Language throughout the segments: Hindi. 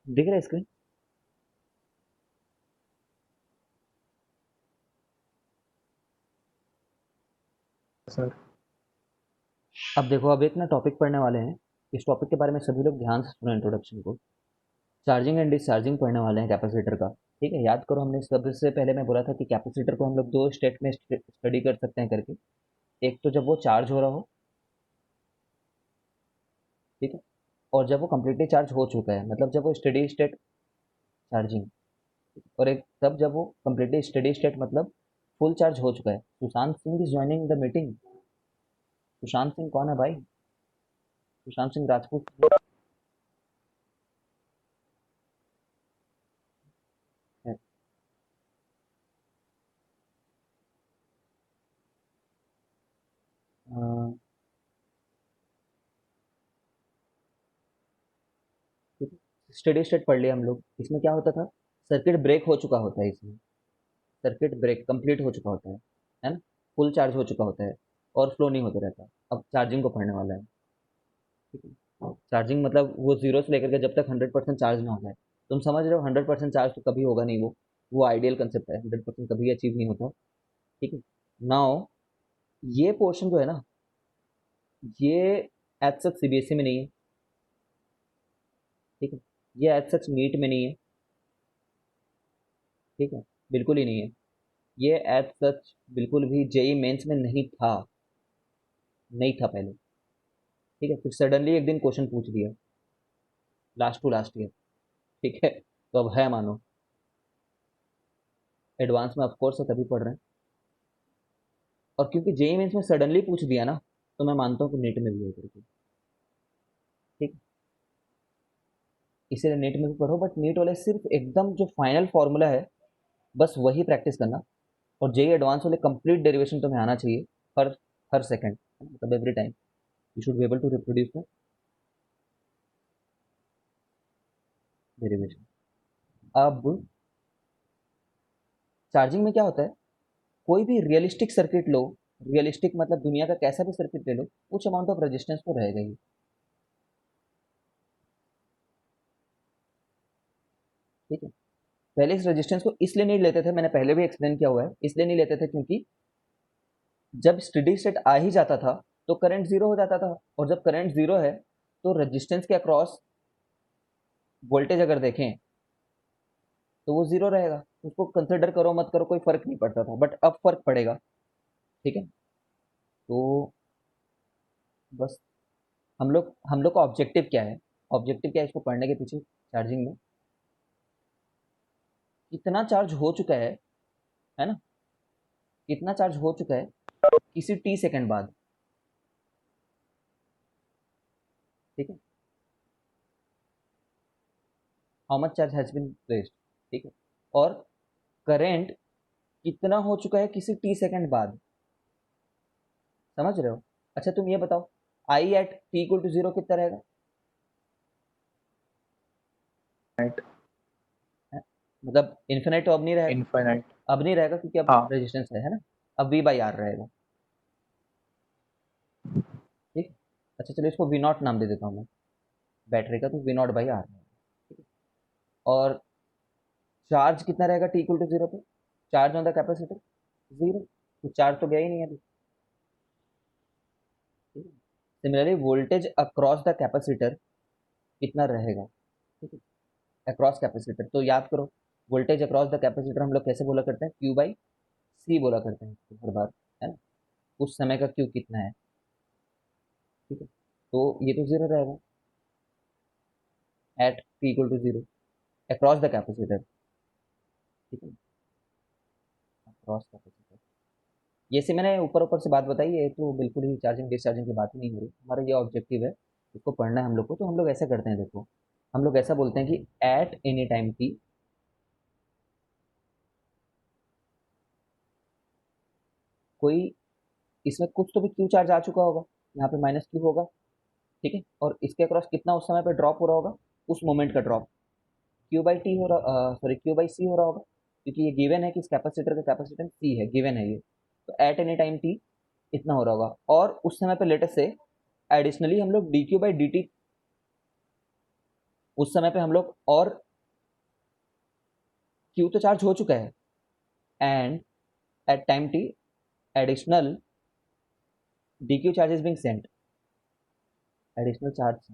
दिख रहा है स्क्रीन? सर। अब देखो, अब एक ना टॉपिक पढ़ने वाले हैं। इस टॉपिक के बारे में सभी लोग ध्यान से सुनो इंट्रोडक्शन को। चार्जिंग एंड डिस्चार्जिंग पढ़ने वाले हैं कैपेसिटर का। ठीक है, याद करो हमने सबसे पहले मैं बोला था कि कैपेसिटर को हम लोग दो स्टेट में स्टडी कर सकते हैं करके। एक तो जब वो चार्ज हो रहा हो, ठीक है, और जब वो कम्प्लीटली चार्ज हो चुका है, मतलब जब वो स्टडी स्टेट चार्जिंग। और एक तब जब वो कम्प्लीटली स्टडी स्टेट मतलब फुल चार्ज हो चुका है। Sushant Singh is joining the meeting. Sushant Singh कौन है भाई? सुशांत सिंह राजपूत। है। स्टडी स्टेट पढ़ लिया हम लोग। इसमें क्या होता था? सर्किट ब्रेक हो चुका होता है इसमें। सर्किट ब्रेक कंप्लीट हो चुका होता है ना? फुल चार्ज हो चुका होता है और फ्लो नहीं होता रहता। अब चार्जिंग को पढ़ने वाला है। ठीक है, चार्जिंग मतलब वो जीरो से लेकर के जब तक 100% चार्ज ना हो जाए। तुम समझ रहे हो, 100% चार्ज तो कभी होगा नहीं। वो आइडियल कंसेप्ट है, 100% कभी अचीव नहीं होता। ठीक है। नाउ ये पोर्शन जो है ना, ये एज सच सीबीएसई में नहीं है। ठीक है, ये एज सच नीट में नहीं है। ठीक है, बिल्कुल ही नहीं है। ये एज सच बिल्कुल भी जेई मेंस में नहीं था। नहीं था पहले। ठीक है, फिर सडनली एक दिन क्वेश्चन पूछ दिया, लास्ट टू लास्ट ईयर। ठीक है, तो अब है मानो। एडवांस में ऑफकोर्स है, तभी पढ़ रहे हैं। और क्योंकि जेई मेंस में सडनली पूछ दिया ना, तो मैं मानता हूँ कि नीट में भी है करके। ठीक। इसीलिए नीट में भी पढ़ो, बट नीट वाले सिर्फ एकदम जो फाइनल फॉर्मूला है, बस वही प्रैक्टिस करना। और जेई एडवांस वाले कंप्लीट डेरिवेशन तुम्हें आना चाहिए। हर हर सेकंड, मतलब every time you should be able to reproduce the derivation. अब चार्जिंग में क्या होता है? कोई भी रियलिस्टिक सर्किट लो। रियलिस्टिक मतलब दुनिया का कैसा भी सर्किट ले लो, कुछ अमाउंट ऑफ रेजिस्टेंस तो रहेगा ही। ठीक है। पहले इस रेजिस्टेंस को इसलिए नहीं लेते थे, मैंने पहले भी एक्सप्लेन किया हुआ है, इसलिए नहीं लेते थे क्योंकि जब स्टेडी स्टेट आ ही जाता था तो करंट जीरो हो जाता था। और जब करंट जीरो है तो रेजिस्टेंस के अक्रॉस वोल्टेज अगर देखें तो वो जीरो रहेगा। उसको कंसिडर करो मत करो कोई फर्क नहीं पड़ता था, बट अब फर्क पड़ेगा। ठीक है। तो बस हम लोग का ऑब्जेक्टिव क्या है? ऑब्जेक्टिव क्या है इसको पढ़ने के पीछे? चार्जिंग में कितना चार्ज हो चुका है ना? कितना चार्ज हो चुका है किसी टी सेकंड बाद। ठीक है, how much charge has been placed. ठीक है। और करंट कितना हो चुका है किसी टी सेकंड बाद। समझ रहे हो? अच्छा तुम ये बताओ, I at T equal to zero कितना रहेगा? नाइट। है? मतलब इन्फिनाइट तो अब नहीं रहेगा। इनफाइनाइट। अब नहीं रहेगा क्योंकि अब हाँ। रेजिस्टेंस है ना? अब वी बाई आर रहेगा। ठीक। अच्छा चलो, इसको वी नॉट नाम दे देता हूँ मैं। बैटरी का तो वी नॉट बाई आर रहेगा। ठीक है। और चार्ज कितना रहेगा टी इक्वल टू जीरो पे? Charge on the capacitor zero. तो चार्ज तो गया ही नहीं अभी। Similarly voltage across the capacitor कितना रहेगा? ठीक है, अक्रॉस कैपेसिटर तो याद करो, वोल्टेज अक्रॉस द कैपेसिटर हम लोग कैसे बोला करते हैं? क्यू बाई सी बोला करते हैं इसको हर बार, है ना? उस समय का क्यू कितना है। ठीक है, तो ये तो जीरो रहेगा at T equal to zero across the capacitor. ठीक है, अक्रॉस कैपेसिटर। ये से मैंने ऊपर ऊपर से बात बताई है, तो बिल्कुल ही चार्जिंग डिस्चार्जिंग की बात ही नहीं हो रही। हमारा ये ऑब्जेक्टिव है, इसको पढ़ना है हम लोग को। तो हम लोग ऐसा करते हैं, देखो हम लोग ऐसा बोलते हैं कि एट एनी टाइम टी कोई, इसमें कुछ तो भी क्यू चार्ज आ चुका होगा, यहाँ पे माइनस क्यू होगा। ठीक है, और इसके अक्रॉस कितना उस समय पे ड्रॉप हो रहा होगा, उस मोमेंट का ड्रॉप क्यू बाई टी हो रहा, सॉरी क्यू बाई सी हो रहा होगा। क्योंकि ये गिवन है कि इस कैपेसिटर का कैपेसिटेंस सी है, गिवन है ये। तो एट एनी टाइम टी इतना हो रहा होगा। और उस समय पे लेटेस्ट से एडिशनली हम लोग D Q by D T उस समय पे हम लोग, और क्यू तो चार्ज हो चुका है, and at time T additional D Q charge is being sent, additional charge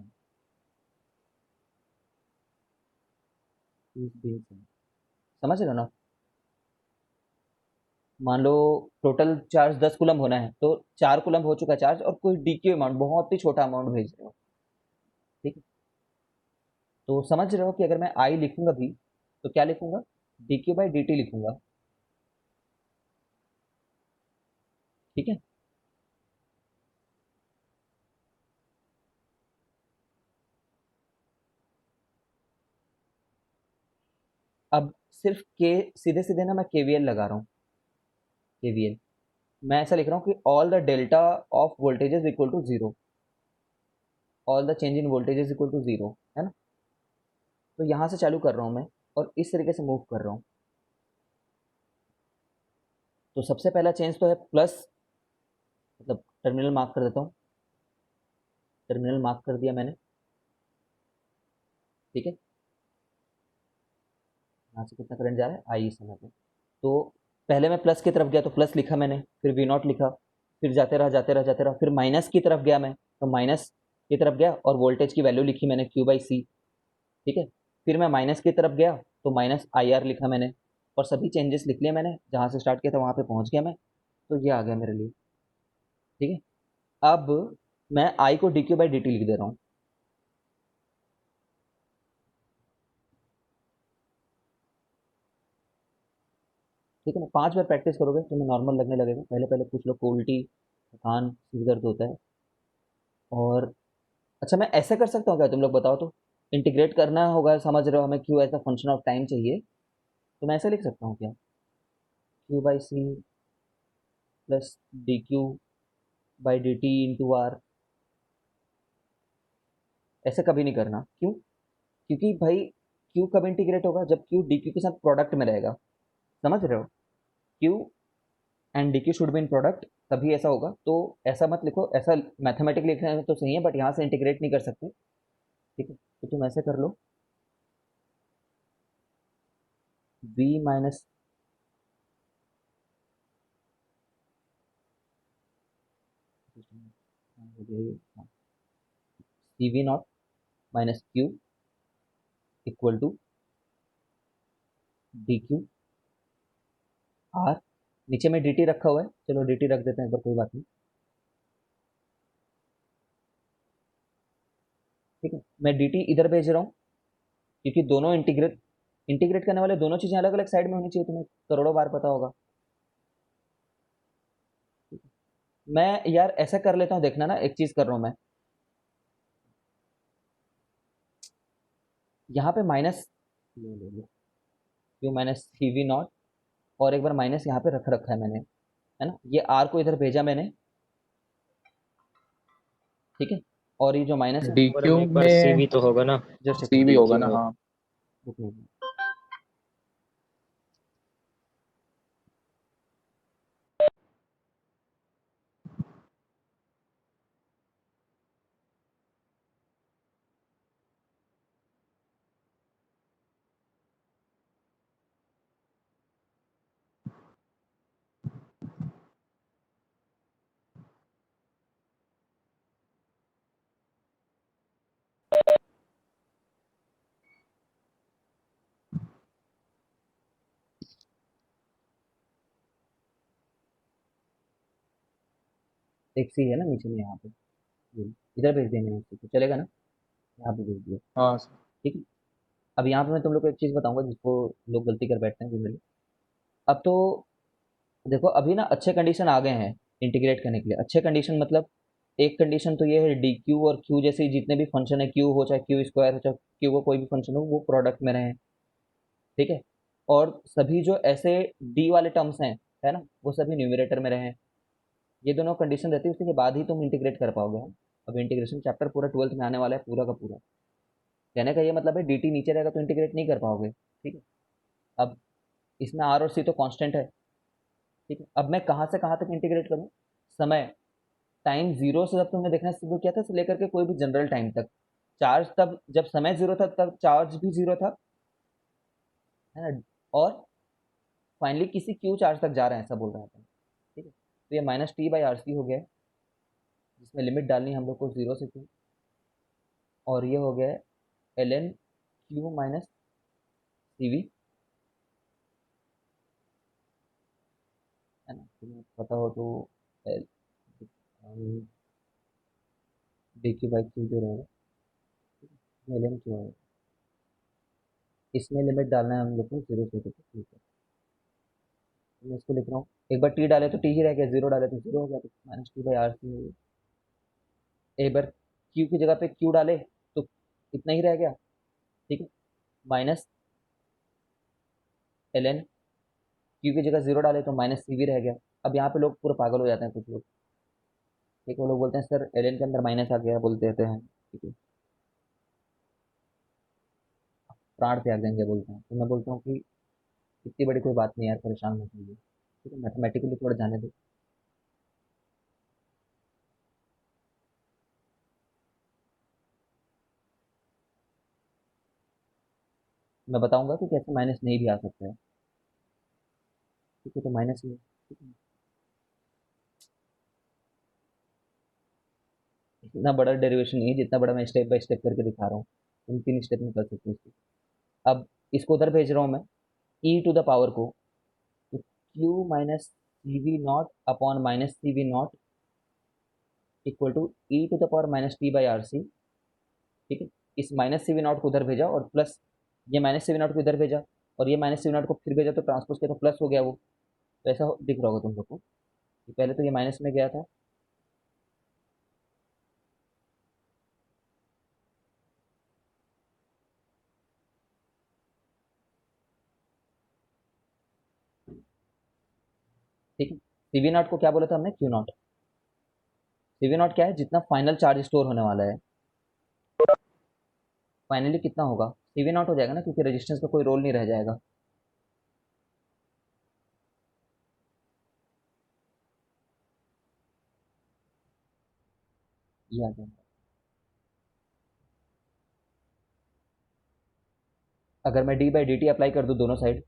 is being sent. समझ रहे हो ना? मान लो टोटल चार्ज 10 कूलम होना है, तो 4 कूलम हो चुका है चार्ज, और कोई डी क्यू अमाउंट, बहुत ही छोटा अमाउंट भेज रहे हो। ठीक है, तो समझ रहे हो कि अगर मैं आई लिखूंगा भी तो क्या लिखूंगा? D Q by D T लिखूंगा। ठीक है, अब सिर्फ के, सीधे सीधे ना मैं केवीएल लगा रहा हूँ। केवीएल मैं ऐसा लिख रहा हूँ कि all the delta of voltages equal to zero, all the change in voltages equal to zero, है ना? तो यहाँ से चालू कर रहा हूँ मैं, और इस तरीके से मूव कर रहा हूँ। तो सबसे पहला चेंज तो है प्लस, मतलब टर्मिनल मार्क कर देता हूँ, टर्मिनल मार्क कर दिया मैंने। ठीक है, यहाँ से कितना करंट जा रहा है? आई समय पे। तो पहले मैं प्लस की तरफ गया तो प्लस लिखा मैंने, फिर वी नॉट लिखा, फिर जाते रहा जाते रहा जाते रहा, फिर माइनस की तरफ गया मैं, तो माइनस की तरफ गया और वोल्टेज की वैल्यू लिखी मैंने क्यू बाई सी। ठीक है, फिर मैं माइनस की तरफ गया तो माइनस आई आर लिखा मैंने, और सभी चेंजेस लिख लिए मैंने, जहाँ से स्टार्ट किया था वहाँ पे पहुँच गया मैं। तो ये आ गया मेरे लिए। ठीक है, अब मैं आई को D Q by D T लिख दे रहा हूँ। ठीक है ना, 5 बार प्रैक्टिस करोगे तो मैं नॉर्मल लगने लगेगा। पहले पहले कुछ लोग को उल्टी, थकान, सिर दर्द होता है। और अच्छा, मैं ऐसा कर सकता हूँ क्या? तुम लोग बताओ तो। इंटीग्रेट करना होगा, समझ रहे हो, हमें Q as a function of time चाहिए, तो मैं ऐसा लिख सकता हूँ क्या? Q by C plus D Q by D T into R. ऐसा कभी नहीं करना। क्यों? क्योंकि भाई क्यू कब इंटीग्रेट होगा? जब क्यू डी क्यू के साथ प्रोडक्ट में रहेगा। समझ रहे हो? Q and D Q should be in product, तभी ऐसा होगा। तो ऐसा मत लिखो, ऐसा मैथमेटिकली लिखना है तो सही है, बट यहाँ से इंटीग्रेट नहीं कर सकते। ठीक है, तो तुम ऐसे कर लो, v minus, C V naught minus Q equal to D Q R. नीचे में डी टी रखा हुआ है, चलो डी टी रख देते हैं एक बार, कोई बात नहीं। ठीक है, मैं डी टी इधर भेज रहा हूँ, क्योंकि दोनों इंटीग्रेट, इंटीग्रेट करने वाले दोनों चीज़ें अलग अलग साइड में होनी चाहिए, तुम्हें करोड़ों बार पता होगा। मैं यार ऐसा कर लेता हूँ, देखना ना, एक चीज़ कर रहा हूँ मैं, यहाँ पे माइनस ले ले लो, Q minus C V naught, और एक बार माइनस यहाँ पे रख रखा है मैंने, है ना? ये आर को इधर भेजा मैंने। ठीक है, और ये जो माइनस है, डी और क्यू एक बार में सीवी तो होगा ना? जस्ट सी भी डी होगा क्यू ना? में हाँ। एक सी है ना नीचे में, यहाँ पे ये इधर भेज दिया मैंने उसको, तो चलेगा ना? यहाँ पे भेज दिया। हाँ ठीक है, अब यहाँ पे मैं तुम लोग को एक चीज़ बताऊंगा जिसको लोग गलती कर बैठते हैं जनरली। अब तो देखो, अभी ना अच्छे कंडीशन आ गए हैं इंटीग्रेट करने के लिए। अच्छे कंडीशन मतलब, एक कंडीशन तो ये है, डी क्यू और क्यू जैसे जितने भी फंक्शन है, क्यू हो चाहे क्यू स्क्वायर हो चाहे क्यू को कोई भी फंक्शन हो, वो प्रोडक्ट में रहे। ठीक है, और सभी जो ऐसे डी वाले टर्म्स हैं, है ना, वो सभी न्यूमरेटर में रहे। ये दोनों कंडीशन रहती है, उसके बाद ही तुम इंटीग्रेट कर पाओगे। अब इंटीग्रेशन चैप्टर पूरा 12th में आने वाला है, पूरा का पूरा। कहने का ये मतलब है, डी टी नीचे रहेगा तो इंटीग्रेट नहीं कर पाओगे। ठीक है, अब इसमें आर और सी तो कांस्टेंट है। ठीक है, अब मैं कहाँ से कहाँ तक इंटीग्रेट करूँ? समय, टाइम जीरो से जब तुमने देखना शुरू किया था से लेकर के कोई भी जनरल टाइम तक, चार्ज तब जब समय जीरो था तब चार्ज भी जीरो था, है ना, और फाइनली किसी क्यू चार्ज तक जा रहे हैं ऐसा बोल रहे हैं अपन, ठीक है। तो ये minus T by R C हो गया है, जिसमें लिमिट डालनी है हम लोग को जीरो से क्यू, और ये हो गया है L N Q minus C V, है ना, तुम्हें पता हो तो डी क्यू बाई क्यू जो रहेगा, एल एन क्यू है, इसमें लिमिट डालना है हम लोग को जीरो से, ठीक है। तो मैं इसको लिख रहा हूँ, एक बार टी डाले तो टी ही रह गया, जीरो डाले तो जीरो हो गया, तो minus T by R C हो गया। एक बार क्यू की जगह पे क्यू डाले तो इतना ही रह गया, ठीक है, माइनस एल एन, क्यू की जगह जीरो डाले तो माइनस सी वी रह गया। अब यहाँ पे लोग पूरे पागल हो जाते हैं कुछ लोग, ठीक है, वो लोग बोलते हैं सर एल एन के अंदर माइनस आ गया, बोलते रहते हैं, ठीक है, प्राण त्याग देंगे बोलते हैं। तो मैं बोलता हूँ कि इतनी बड़ी कोई बात नहीं यार, परेशान मत होइए, ठीक है, मैथमेटिकली थोड़ा जाने दो। मैं बताऊंगा कि कैसे माइनस नहीं भी आ सकता है, ठीक है, तो माइनस ही है, ठीक है। इतना बड़ा डेरिवेशन नहीं है जितना बड़ा मैं स्टेप बाय स्टेप करके दिखा रहा हूँ, तुम 3 स्टेप में कर सकते हो इसको। अब इसको उधर भेज रहा हूँ मैं, ई टू द पावर को, तो Q minus C V naught upon minus C V naught equal to E to the power minus T by R C, ठीक है। इस माइनस सी वी नॉट को उधर भेजा और प्लस ये माइनस सी वी नॉट को इधर भेजा, और ये माइनस सी वी नॉट को फिर भेजा, तो ट्रांसपोज किया तो प्लस हो गया वो, तो ऐसा दिख रहा होगा तुम लोग को कि पहले तो ये माइनस में गया था, ठीक है। सी वी नॉट को क्या बोला था हमने, Q naught. C V naught क्या है, जितना फाइनल चार्ज स्टोर होने वाला है, फाइनली कितना होगा, सी वी नॉट हो जाएगा ना, क्योंकि रेजिस्टेंस का कोई रोल नहीं रह जाएगा। ये आ जाएगा, अगर मैं D by D T apply कर दूँ दोनों साइड,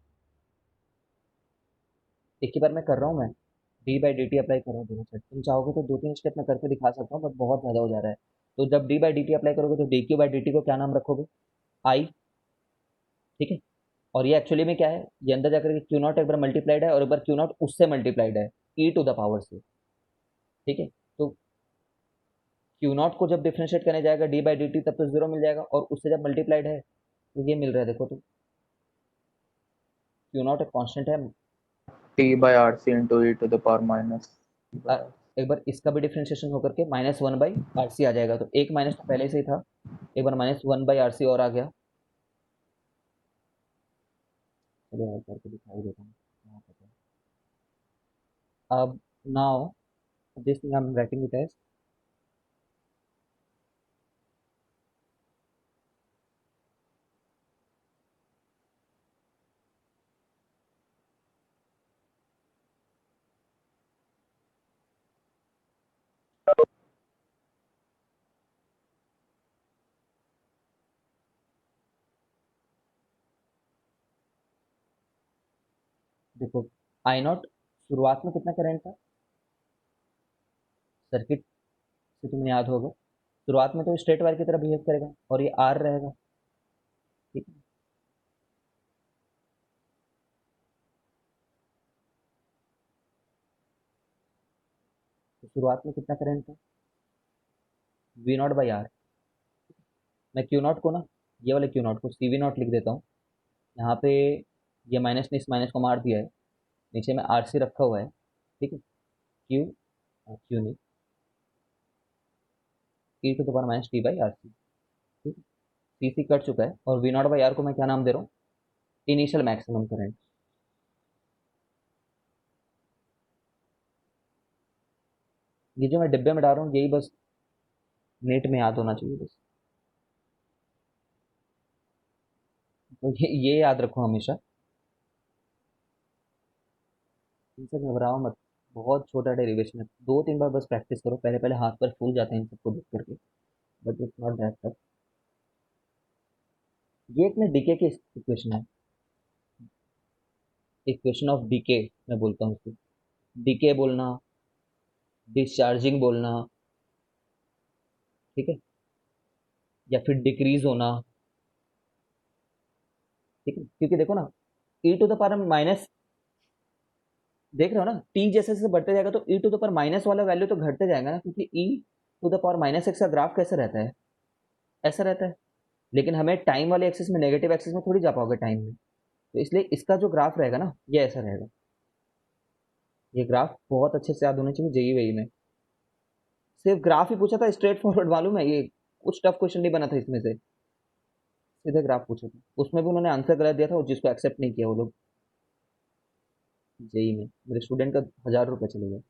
एक ही बार मैं कर रहा हूँ, मैं D by D T apply कर रहा हूँ दोनों साइड, तुम चाहोगे तो 2-3 स्टेप में करके दिखा सकता हूँ, बट बहुत ज़्यादा हो जा रहा है। तो जब D by D T apply करोगे तो D Q by D T को क्या नाम रखोगे, आई, ठीक है। और ये एक्चुअली में क्या है, ये अंदर जाकर के क्यू नॉट एक बार मल्टीप्लाइड है और एक बार क्यू नॉट उससे मल्टीप्लाइड है, ई टू द पावर से, ठीक है। तो क्यू नॉट को जब डिफ्रेंशिएट करने जाएगा डी बाई डी टी, तब तो जीरो मिल जाएगा, और उससे जब मल्टीप्लाइड है तो ये मिल रहा है, देखो तो क्यू नॉट एक कॉन्स्टेंट है। t by rc into e to the power minus t by अ, rc. एक बार इसका भी डिफ्रेंशिएशन होकर के minus one by R C आ जाएगा, तो एक माइनस तो पहले से ही था, एक बार minus one by R C और आ गया। चलो यार करके दिखाई देता हूँ क्या होता है। अब now this thing I am writing it as, देखो आई नॉट शुरुआत में कितना करंट था, सर्किट से तुम्हें याद होगा, शुरुआत में तो स्ट्रेट वायर की तरह बिहेव करेगा और ये आर रहेगा, ठीक है। तो शुरुआत में कितना करंट था, वी नॉट बाई आर। मैं क्यू नॉट को ना, ये वाले क्यू नॉट को सी वी नॉट लिख देता हूँ, यहाँ पे ये माइनस ने इस माइनस को मार दिया है, नीचे में आर सी रखा हुआ है, ठीक है, क्यू, क्यू नहीं, e to the power minus T by R C, ठीक है। सी सी कट चुका है, और वी नॉट बाई आर को मैं क्या नाम दे रहा हूँ, इनिशियल मैक्सिमम करंट। ये जो मैं डिब्बे में डाल रहा हूँ यही बस नेट में याद होना चाहिए बस, तो ये याद रखो हमेशा, इनसे घबराओ मत, बहुत छोटा डेरिवेशन है, 2-3 बार बस प्रैक्टिस करो, पहले पहले हाथ पर फूल जाते हैं इन सबको देख करके, but it's not that tough. ये एक ना डीके की इक्वेशन है, इक्वेशन ऑफ डीके मैं बोलता हूँ उसको। डीके बोलना, डिस्चार्जिंग बोलना, ठीक है, या फिर डिक्रीज होना, ठीक है, क्योंकि देखो ना ई टू द पावर माइनस, देख रहे हो ना, टी जैसे जैसे बढ़ते जाएगा तो e to the power minus वाला वैल्यू तो घटते जाएगा ना, क्योंकि ई to the power minus x का ग्राफ कैसे रहता है, ऐसा रहता है। लेकिन हमें टाइम वाले एक्सिस में, नेगेटिव एक्सिस में थोड़ी जा पाओगे टाइम में, तो इसलिए इसका जो ग्राफ रहेगा ना ये ऐसा रहेगा। ये ग्राफ बहुत अच्छे से याद होने चाहिए जेई वेई में। सिर्फ ग्राफ ही पूछा था, स्ट्रेट फॉरवर्ड मालूम है, ये कुछ टफ क्वेश्चन नहीं बना था इसमें से, सीधे ग्राफ पूछा था, उसमें भी उन्होंने आंसर गलत दिया था और जिसको एक्सेप्ट नहीं किया वो लोग जेई में, मेरे स्टूडेंट का 1000 रुपये चले गए।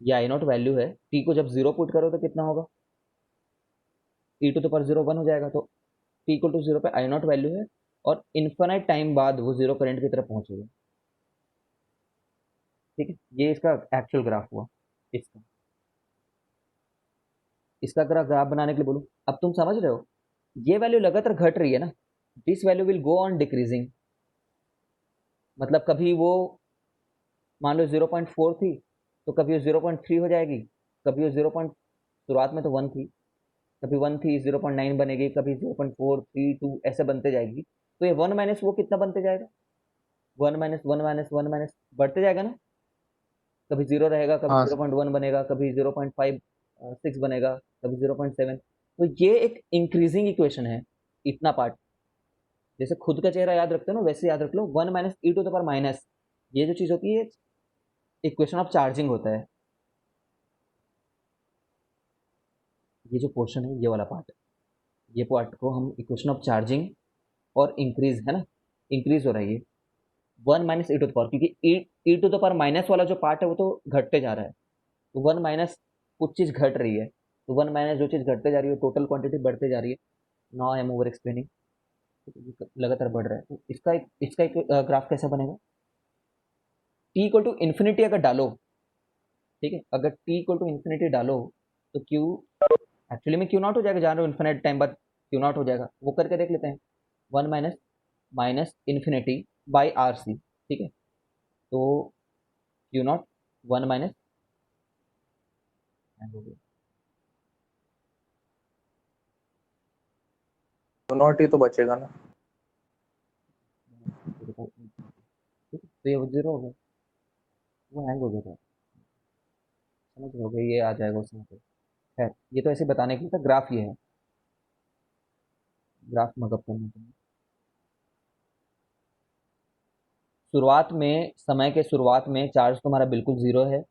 ये आई नॉट वैल्यू है, टी को जब जीरो पुट करो तो कितना होगा, e to the power zero one हो जाएगा, तो टी इक्वल टू जीरो पे आई नॉट वैल्यू है, और इन्फाइनाइट टाइम बाद वो जीरो करंट की तरफ पहुंचेगा, ठीक है। ये इसका एक्चुअल ग्राफ हुआ, इसका इसका अगर ग्राफ बनाने के लिए बोलूं, अब तुम समझ रहे हो, ये वैल्यू लगातार घट रही है ना, this value will go on decreasing, मतलब कभी वो मान लो 0.4 थी, तो कभी वो 0.3 हो जाएगी, कभी वो 0. शुरुआत में तो 1 थी, कभी 1 थी 0.9 बनेगी, कभी 0.4 3 2 ऐसे बनते जाएगी, तो ये 1 माइनस वो कितना बनते जाएगा, 1 माइनस 1 माइनस 1 माइनस बढ़ते जाएगा ना, कभी जीरो रहेगा, कभी हाँ जीरो सर। पॉइंट वन बनेगा, कभी 0.56 बनेगा, कभी 0.7। तो ये एक इंक्रीजिंग इक्वेशन है, इतना पार्ट, जैसे खुद का चेहरा याद रखते हो ना वैसे याद रख लो, 1 minus E to the power minus, ये जो चीज़ होती है इक्वेशन ऑफ चार्जिंग होता है, ये जो पोर्शन है ये वाला पार्ट, ये पार्ट को हम इक्वेशन ऑफ चार्जिंग और इंक्रीज है ना, इंक्रीज हो रहा है ये 1 minus E to the power, क्योंकि ई टू द पावर माइनस वाला जो पार्ट है वो तो घटते जा रहा है, तो 1 माइनस कुछ चीज़ घट रही है, तो 1 माइनस जो चीज़ घटते जा रही है टोटल क्वांटिटी बढ़ते जा रही है। Now I am over explaining, लगातार बढ़ रहा है, तो इसका एक ग्राफ कैसा बनेगा, टी इक्वल टू इन्फिनिटी अगर डालो, ठीक है, अगर टी इक्वल टू इन्फिनिटी डालो, तो क्यू एक्चुअली में क्यू नॉट हो जाएगा, जान रहे हो इन्फिनिट टाइम बाद क्यू नॉट हो जाएगा, वो करके देख लेते हैं, 1 minus minus infinity by R C, ठीक है, तो क्यू नॉट 1 माइनस, तो नॉट ही तो बचेगा ना। तो ये जीरो हो गया, वो हैंग हो गया था, समझ रहे हो गए, ये आ जाएगा उसमें पे, खैर ये तो ऐसे बताने के लिए था, ग्राफ ये है, ग्राफ मगअप करने के लिए, शुरुआत में, समय के शुरुआत में चार्ज तुम्हारा बिल्कुल ज़ीरो है,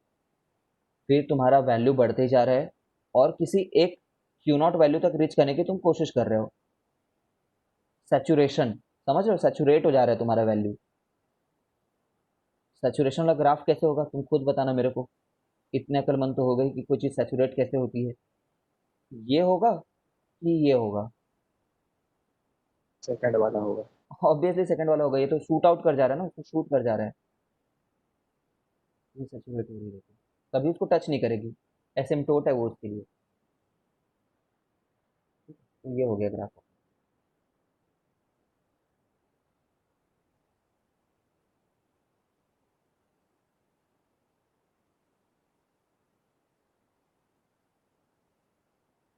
फिर तुम्हारा वैल्यू बढ़ते जा रहा है, और किसी एक क्यू नॉट वैल्यू तक रीच करने की तुम कोशिश कर रहे हो, सैचुरेशन, समझ रहे हो, सैचुरेट हो जा रहा है तुम्हारा वैल्यू। सैचुरेशन वाला ग्राफ कैसे होगा तुम खुद बताना मेरे को, इतने अक्लमंद तो हो गई कि कोई चीज़ सैचुरेट कैसे होती है, ये होगा कि ये होगा, सेकंड वाला होगा। ऑब्वियसली सेकंड वाला होगा, ये तो शूट आउट कर जा रहा है ना, उसको शूट कर जा रहा है, ये सैचुरेट हो रही है, कभी उसको टच नहीं करेगी, एसिम्टोट है वो उसके लिए, तो ये हो गया ग्राफ।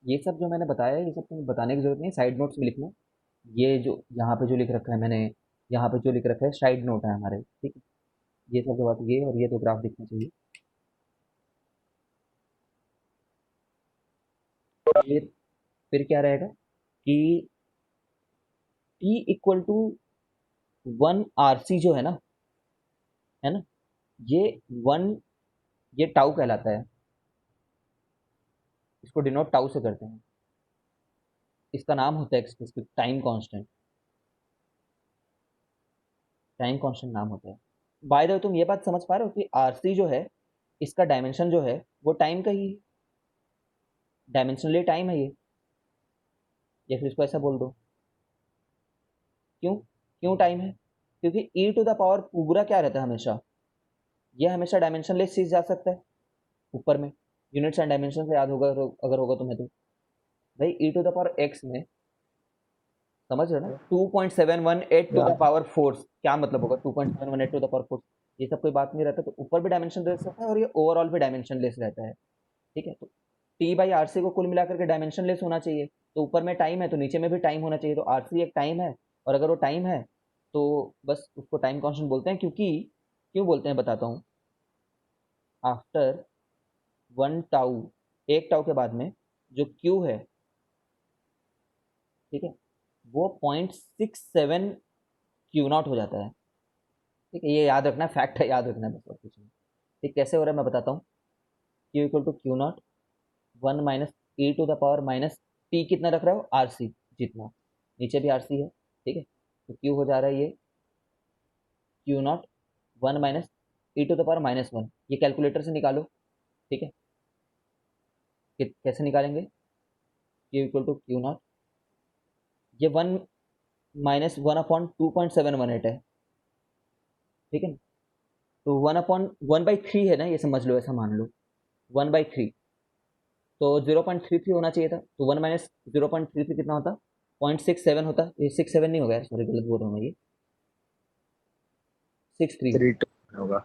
ये सब जो मैंने बताया है, ये सब तुम्हें बताने की जरूरत नहीं, साइड नोट्स में लिखना, ये जो यहाँ पे जो लिख रखा है मैंने, यहाँ पे जो लिख रखा है साइड नोट है हमारे, ठीक है, ये सब जो बात, ये और ये तो ग्राफ दिखना चाहिए, ये फिर क्या रहेगा कि टी इक्वल टू 1 RC जो है ना, ये 1, ये टाउ कहलाता है, इसको डिनोट टाउ से करते हैं, इसका नाम होता है एक specific time constant, time constant नाम होता है। बाय द वे तुम ये बात समझ पा रहे हो कि आरसी जो है, इसका डायमेंशन जो है वो टाइम का ही, डायमेंशनली टाइम है ये, या फिर इसको ऐसा बोल दो, क्यों क्यों टाइम है, क्योंकि ई टू द पावर पूरा क्या रहता है हमेशा, ये हमेशा डायमेंशनलेस चीज जा सकता है ऊपर में, यूनिट्स एंड डायमेंशन से याद होगा अगर होगा तुम्हें तो, भाई E to the power X में समझ रहे हो ना, 2.718 to the Yeah. Power force, क्या मतलब होगा 2.718 टू द पावर फोर्स, ये सब कोई बात नहीं रहता, तो ऊपर भी डायमेंशन लेस रहता है और ये ओवरऑल भी डायमेंशन लेस रहता है, ठीक है। तो टी बाई आर सी को कुल मिलाकर के डायमेंशन लेस होना चाहिए, तो ऊपर में टाइम है तो नीचे में भी टाइम होना चाहिए, तो आर सी एक टाइम है, और अगर वो टाइम है तो बस उसको टाइम कांस्टेंट बोलते हैं, क्योंकि क्यों बोलते हैं बताता हूँ। आफ्टर 1 टाउ, एक टाउ के बाद में जो क्यू है, ठीक है, वो 0.67 क्यू नॉट हो जाता है, ठीक है। ये याद रखना है, फैक्ट है, याद रखना है, बस और कुछ नहीं। ठीक, कैसे हो रहा है मैं बताता हूँ। Q equal to Q naught 1 minus E to the power minus T, कितना रख रहे हो, आर सी जितना, नीचे भी आर सी है, ठीक है। तो क्यू हो जा रहा है ये Q naught 1 minus E to the power minus 1, ये कैलकुलेटर से निकालो, ठीक है। कैसे निकालेंगे, Q equal to Q naught, ये 1 माइनस 1/2.718 है, ठीक है। तो 1/1/3 है ना, ये समझ लो, ऐसा मान लो 1/3, तो 0.33 होना चाहिए था, तो 1 माइनस 0.33 कितना होता, 0.67 होता, ये 67 नहीं होगा यार, सॉरी गलत बोल रहा हूँ मैं, ये 63, 3 होगा।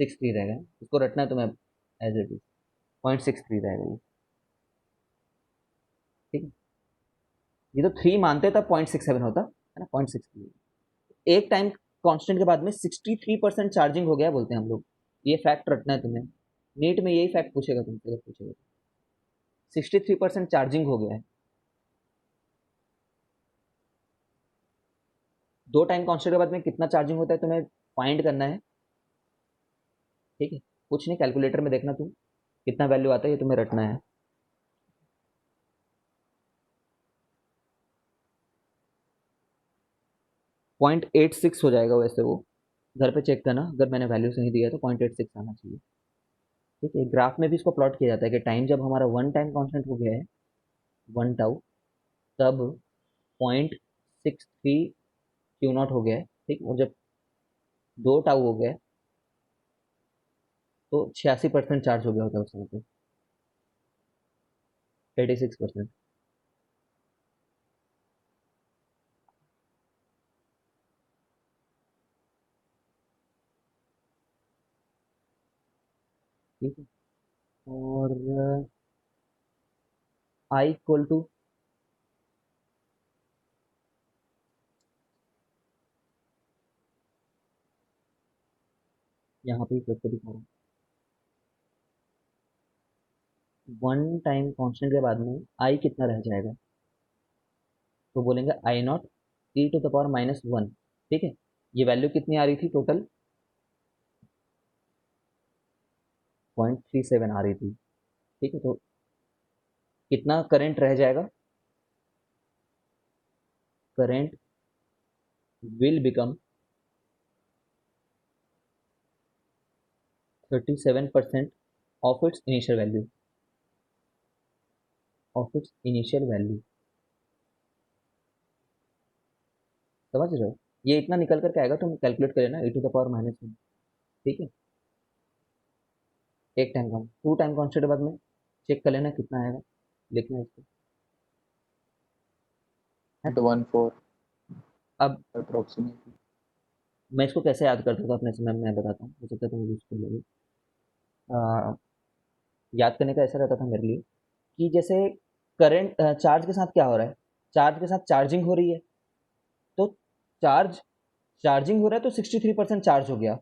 63 रहेगा, इसको रटना है तो मैं एज इट इज 0.63 रहेगा ये, ठीक है। ये तो 3 मानते तब 0.67 होता है ना, 0.63, एक टाइम कांस्टेंट के बाद में 63% चार्जिंग हो गया बोलते हैं हम लोग, ये फैक्ट रटना है तुम्हें, नीट में यही फैक्ट पूछेगा तुमसे, अगर पूछेगा 63% चार्जिंग हो गया है। दो टाइम कांस्टेंट के बाद में कितना चार्जिंग होता है तुम्हें फाइंड करना है, ठीक है। कुछ नहीं, कैलकुलेटर में देखना तुम कितना वैल्यू आता है, ये तुम्हें रटना है। पॉइंट 86 हो जाएगा वैसे वो, घर पे चेक करना, अगर मैंने वैल्यू सही दिया है तो 0.86 आना चाहिए, ठीक है। ग्राफ में भी इसको प्लॉट किया जाता है कि टाइम जब हमारा वन टाइम कांस्टेंट हो गया है, 1 टाउ, तब 0.63 क्यू नॉट हो गया है, ठीक। और जब 2 टाउ हो गया है, तो 86% चार्ज हो गया होता है उस समय पे, 86%, ठीक है। और आई इक्वल टू, यहाँ पे करके दिखा रहा हूँ, वन टाइम कांस्टेंट के बाद में आई कितना रह जाएगा, तो बोलेंगे I naught e to the power minus 1, ठीक है। ये वैल्यू कितनी आ रही थी टोटल, 0.37 आ रही थी, ठीक है। तो कितना करंट रह जाएगा, current will become 37% of its initial value, of its initial value, समझ रहे हो। ये इतना निकल करके आएगा, तुम कैलकुलेट कर लेना, E to the power minus 1, ठीक है। एक time count, two time constant के बाद में चेक कर लेना कितना आएगा, लिखना है इसको, है। 1/4 अब approximately. मैं इसको कैसे याद करता था अपने समय में, मैं बताता हूँ, हो सकता है तुम यूज कर लोगे। याद करने का ऐसा रहता था मेरे लिए कि जैसे करंट चार्ज के साथ क्या हो रहा है, चार्ज के साथ चार्जिंग हो रही है, तो चार्ज चार्जिंग हो रहा है तो 63% चार्ज हो गया।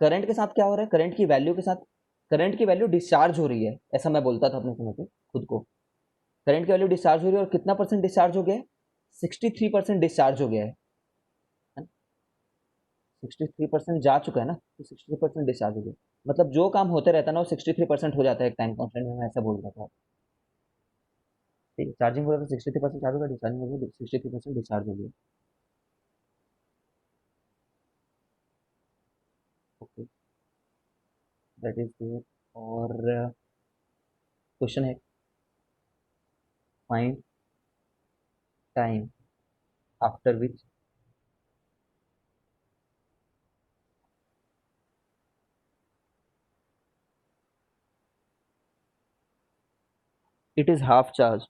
करंट के साथ क्या हो रहा है, करंट की वैल्यू के साथ, करंट की वैल्यू डिस्चार्ज हो रही है, ऐसा मैं बोलता था अपने समय पे खुद को, करंट की वैल्यू डिस्चार्ज हो रही है, और कितना परसेंट डिस्चार्ज हो गया है, 63% डिस्चार्ज हो गया है, 63% जा चुका है ना, तो 63% डिस्चार्ज हो गया, मतलब जो काम होते रहता है ना वो 63% हो जाता है एक टाइम कॉन्स्टेंट में, मैं ऐसा बोल रहा था, ठीक है। चार्जिंग हो रहा था 63% चार्ज होगा, डिस्चार्जिंग हो गया 63% डिस्चार्ज हो गया, ओके, दैट इज गुड। और क्वेश्चन है, find time after which it is half charge,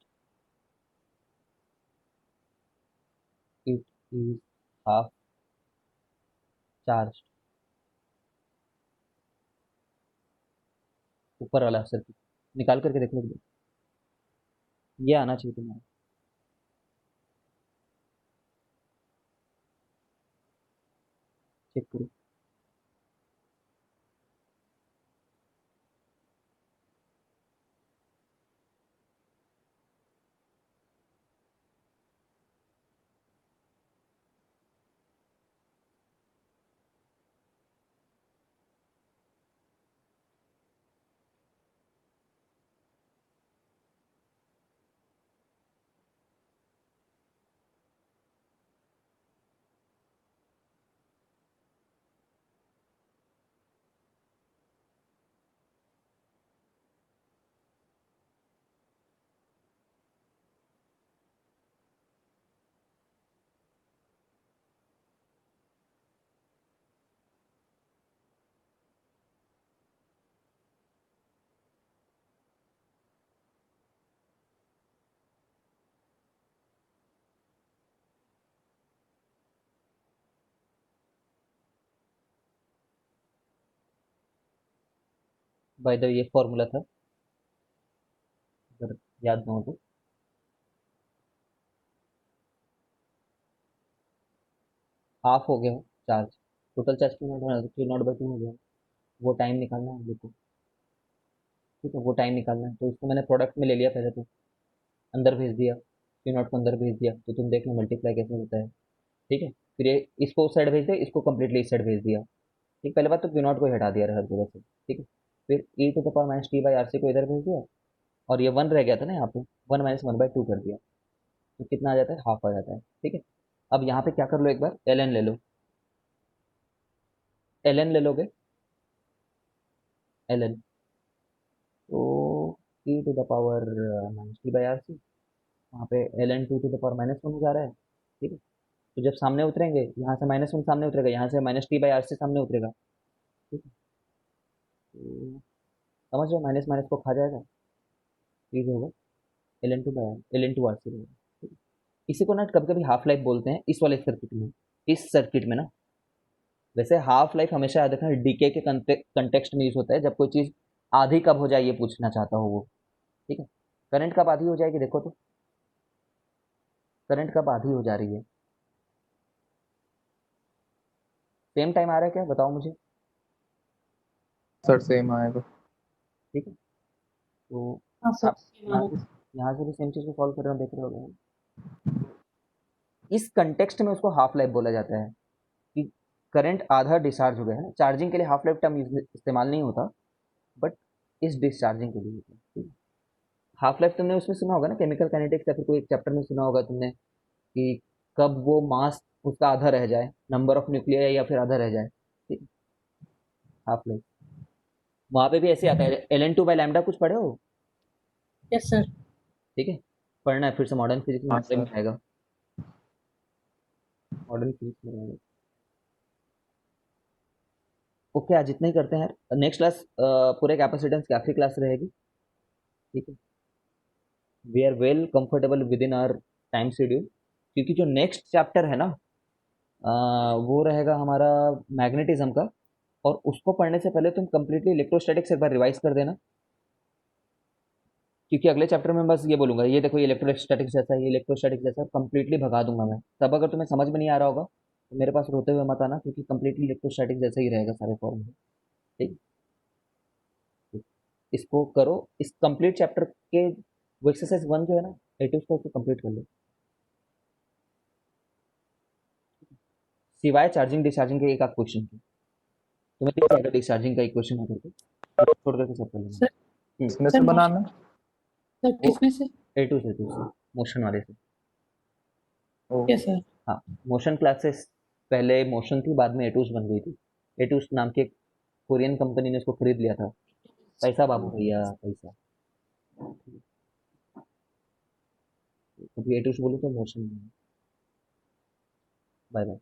is half charge. ऊपर वाला सर्किट निकाल करके देख लो, ये आना चाहिए तुम्हारा। चेक करो। बाय द वे, ये फॉर्मूला था, अगर याद ना हो तो। हाफ हो गया हो charge, total charge Q not by two हो गया। वो टाइम निकालना है देखो, ठीक है, वो टाइम निकालना है। तो इसको मैंने प्रोडक्ट में ले लिया पहले, तो अंदर भेज दिया, क्यू नॉट को अंदर भेज दिया, तो तुम देख लो मल्टीप्लाई कैसे होता है। ठीक है, फिर ये इसको उस साइड भेज दिया, इसको कंप्लीटली इस साइड भेज दिया। ठीक, पहले बात तो क्यू नॉट को ही हटा दिया हर जगह से। ठीक है, फिर e to the power minus T by R C को इधर भेज दिया, और ये वन रह गया था ना यहाँ पे, one minus one by two कर दिया, तो कितना आ जाता है, हाफ आ जाता है। ठीक है, अब यहाँ पे क्या कर लो, एक बार एल एन ले लो, एल एन ले लोगे, एल एन, तो e to the power minus T by R C, वहाँ पे L N to the power minus one हो जा रहा है। ठीक है, तो जब सामने उतरेंगे, यहाँ से माइनस वन सामने उतरेगा, यहाँ से minus T by R C सामने उतरेगा। ठीक है, तो समझ लो, माइनस माइनस को खा जाएगा, तो ये होगा L N two by L N two R C रहेगा। ठीक है? इसी को ना कभी कभी हाफ लाइफ बोलते हैं, इस वाले सर्किट में, इस सर्किट में ना। वैसे हाफ लाइफ हमेशा याद रखना डीके के कंटेक्स्ट में यूज होता है, जब कोई चीज आधी कब हो जाए ये पूछना चाहता हो वो। ठीक है, करंट कब आधी हो जाएगी देखो तो, करंट कब आधी हो जा रही है, सेम टाइम आ रहा है क्या, बताओ मुझे। सर सेम आएगा। ठीक है, तो हाँ सर आप यहाँ से भी सेम चीज को सॉल्व कर रहे हो, देख रहे हो। इस कंटेक्स्ट में उसको हाफ लाइफ बोला जाता है, कि करंट आधा डिस्चार्ज हो गया है ना। चार्जिंग के लिए हाफ लाइफ टर्म इस्तेमाल नहीं होता, बट इस डिस्चार्जिंग के लिए होता है। ठीक है? हाफ लाइफ तुमने उसमें सुना होगा ना, केमिकल काइनेटिक्स, या फिर कोई एक चैप्टर में सुना होगा तुमने, कि कब वो मास उसका आधा रह जाए, नंबर ऑफ न्यूक्लियर, या फिर आधा रह जाए। ठीक है, हाफ लाइफ वहां पे भी ऐसे आता है, L N two by lambda, कुछ पढ़े हो। Yes sir. ठीक है, पढ़ना है फिर से, मॉडर्न फिजिक्स हाँ में सर। आएगा, मॉडर्न फिजिक्स में आएगा। ओके, आज इतना ही करते हैं। नेक्स्ट क्लास पूरे कैपेसिटेंस की आखिरी क्लास रहेगी। ठीक है, we are well comfortable with in our time schedule, क्योंकि जो नेक्स्ट चैप्टर है ना, वो रहेगा हमारा मैग्नेटिज्म का। और उसको पढ़ने से पहले तुम कंप्लीटली इलेक्ट्रोस्टैटिक्स एक बार रिवाइज कर देना, क्योंकि अगले चैप्टर में बस ये बोलूंगा, ये देखो ये इलेक्ट्रोस्टैटिक्स जैसा है, ये इलेक्ट्रोस्टैटिक्स जैसा, कंप्लीटली भगा दूंगा मैं। तब अगर तुम्हें समझ में नहीं आ रहा होगा तो मेरे पास रोते हुए मत आना, क्योंकि कंप्लीटली इलेक्ट्रोस्टैटिक्स जैसा ही रहेगा सारे फॉर्मूले। ठीक, इसको करो, इस कंप्लीट चैप्टर के वो एक्सरसाइज वन जो है ना, एट उसको कंप्लीट कर लो, सिवाय चार्जिंग डिस्चार्जिंग के एक आध क्वेश्चन की। तुम्हें दिख जाएगा डिस्चार्जिंग का एक क्वेश्चन है करके, छोड़ करके सब कर लेना। सर इसमें सर से बनाना है? सर वो किसमें से? ए टू से मोशन वाले से। ओ, यस सर। हाँ, मोशन क्लासेस पहले मोशन थी, बाद में एटूस बन गई थी। एटूस नाम की एक कोरियन कंपनी ने उसको खरीद लिया था। पैसा बाबू भैया, पैसा। कभी एटूस बोलो तो मोशन। Bye bye.